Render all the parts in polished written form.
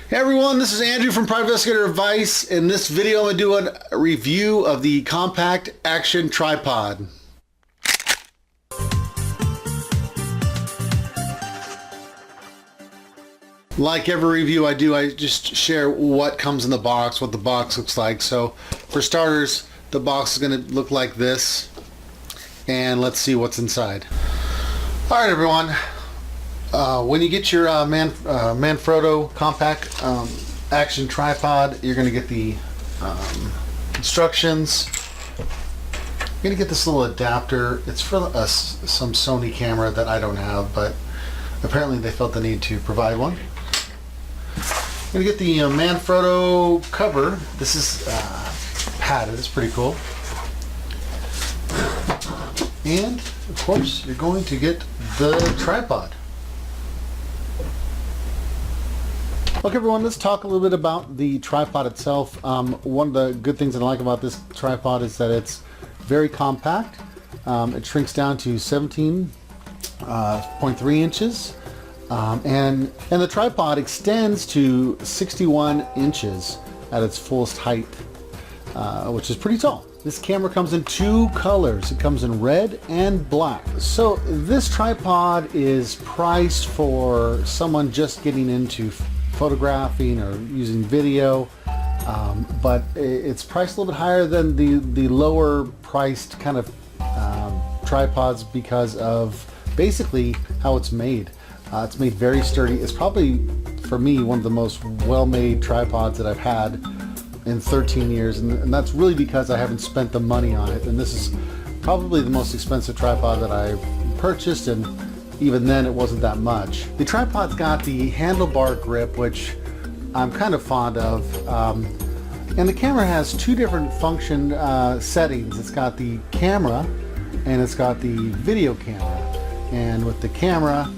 Hey everyone, this is Andrew from Investigator Advice. In this video, I'm going to do a review of the compact action tripod. Like every review I do, I just share what comes in the box, what the box looks like. So for starters, the box is going to look like this, and let's see what's inside. All right everyone, when you get your Manfrotto compact action tripod, you're going to get the instructions. You're going to get this little adapter. It's for some Sony camera that I don't have, but apparently they felt the need to provide one. You're going to get the Manfrotto cover. This is padded. It's pretty cool. And of course, you're going to get the tripod. Okay everyone, let's talk a little bit about the tripod itself. One of the good things that I like about this tripod is that it's very compact. It shrinks down to 17.3 inches. And the tripod extends to 61 inches at its fullest height, which is pretty tall. This camera comes in two colors. It comes in red and black. So this tripod is priced for someone just getting into photographing or using video, but it's priced a little bit higher than the lower priced kind of tripods because of basically how it's made. It's made very sturdy. It's probably, for me, one of the most well-made tripods that I've had in 13 years, and that's really because I haven't spent the money on it. And this is probably the most expensive tripod that I've purchased, and even then it wasn't that much. The tripod's got the handlebar grip, which I'm kind of fond of, and the camera has two different function settings. It's got the camera and it's got the video camera, and with the camera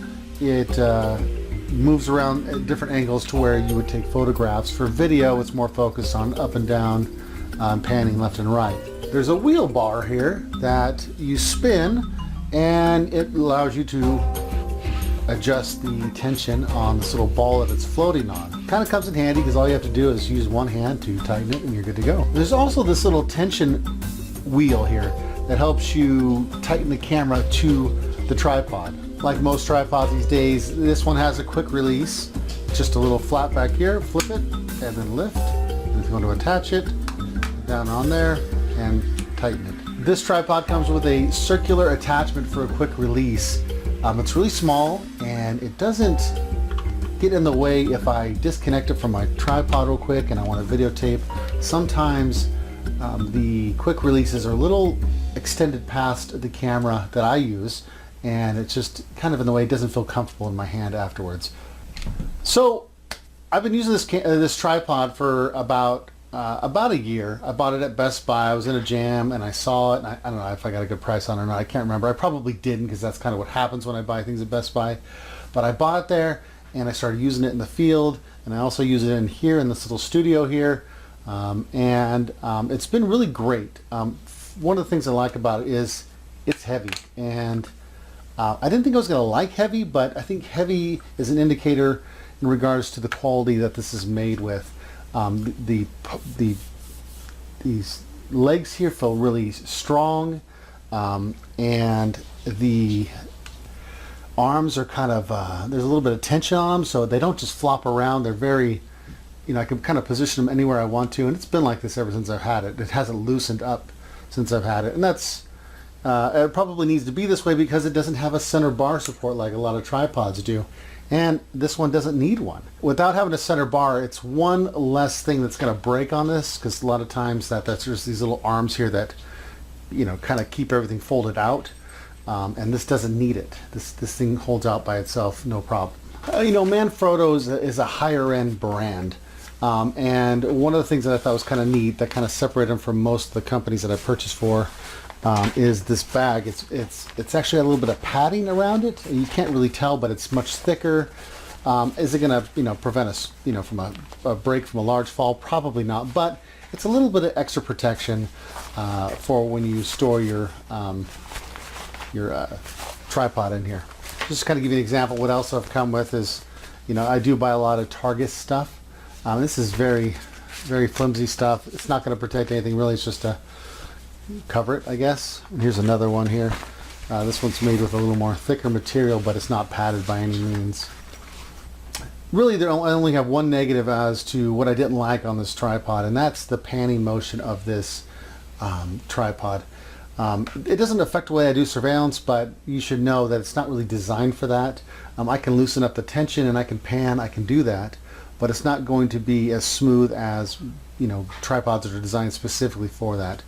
it moves around at different angles to where you would take photographs. For video, it's more focused on up and down, panning left and right. There's a wheel bar here that you spin, and it allows you to adjust the tension on this little ball that it's floating on. Kind of comes in handy because all you have to do is use one hand to tighten it and you're good to go. There's also this little tension wheel here that helps you tighten the camera to the tripod. Like most tripods these days, this one has a quick release. Just a little flap back here, flip it, and then lift. And if you want to attach it, down on there, and tighten it. This tripod comes with a circular attachment for a quick release. It's really small, and it doesn't get in the way if I disconnect it from my tripod real quick and I want to videotape. Sometimes the quick releases are a little extended past the camera that I use, and it's just kind of in the way. It doesn't feel comfortable in my hand afterwards. So I've been using this tripod for about a year. I bought it at Best Buy. I was in a jam and I saw it, and I don't know if I got a good price on it or not. I can't remember. I probably didn't, because that's kind of what happens when I buy things at Best Buy. But I bought it there and I started using it in the field, and I also use it in here in this little studio here, and it's been really great. One of the things I like about it is it's heavy, and I didn't think I was going to like heavy, but I think heavy is an indicator in regards to the quality that this is made with. These legs here feel really strong, and the arms are kind of, there's a little bit of tension on them, so they don't just flop around. They're very, I can kind of position them anywhere I want to, and it's been like this ever since I've had it. It hasn't loosened up since I've had it, and that's it probably needs to be this way because it doesn't have a center bar support like a lot of tripods do, and this one doesn't need one. Without having a center bar, it's one less thing that's going to break on this, because a lot of times that's just these little arms here that kind of keep everything folded out, and this doesn't need it. This thing holds out by itself, no problem. Manfrotto is a higher end brand. And one of the things that I thought was kind of neat that kind of separated them from most of the companies that I purchased for is this bag. It's actually a little bit of padding around it. You can't really tell, but it's much thicker. Is it going to prevent us from a break from a large fall? Probably not, but it's a little bit of extra protection for when you store your tripod in here. Just to kind of give you an example, what else I've come with is, I do buy a lot of Target stuff. This is very, very flimsy stuff. It's not going to protect anything really. It's just to cover it, I guess. And here's another one here. This one's made with a little more thicker material, but it's not padded by any means. Really, I only have one negative as to what I didn't like on this tripod, and that's the panning motion of this tripod. It doesn't affect the way I do surveillance, but you should know that it's not really designed for that. I can loosen up the tension and I can pan, I can do that, but it's not going to be as smooth as, you know, tripods that are designed specifically for that.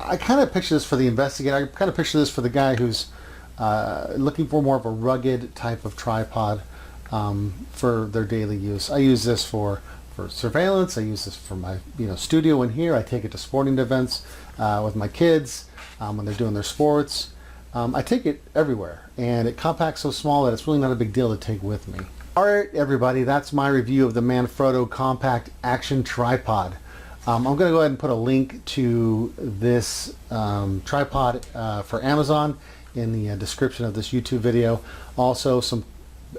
I kind of picture this for the Investigator. I kind of picture this for the guy who's looking for more of a rugged type of tripod for their daily use. I use this for surveillance. I use this for my studio in here. I take it to sporting events with my kids when they're doing their sports. I take it everywhere, and it compacts so small that it's really not a big deal to take with me. Alright everybody, that's my review of the Manfrotto Compact Action Tripod. I'm going to go ahead and put a link to this tripod for Amazon in the description of this YouTube video. Also some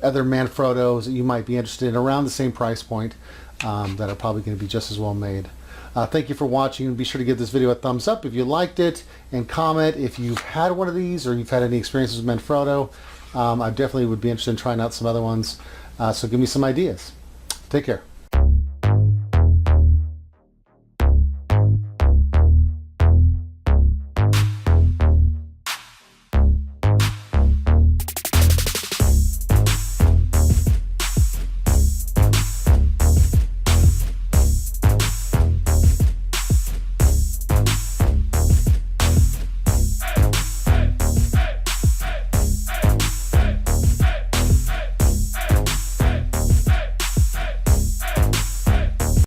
other Manfrottos that you might be interested in around the same price point that are probably going to be just as well made. Thank you for watching. Be sure to give this video a thumbs up if you liked it, and comment if you've had one of these or you've had any experiences with Manfrotto. I definitely would be interested in trying out some other ones, so give me some ideas. Take care.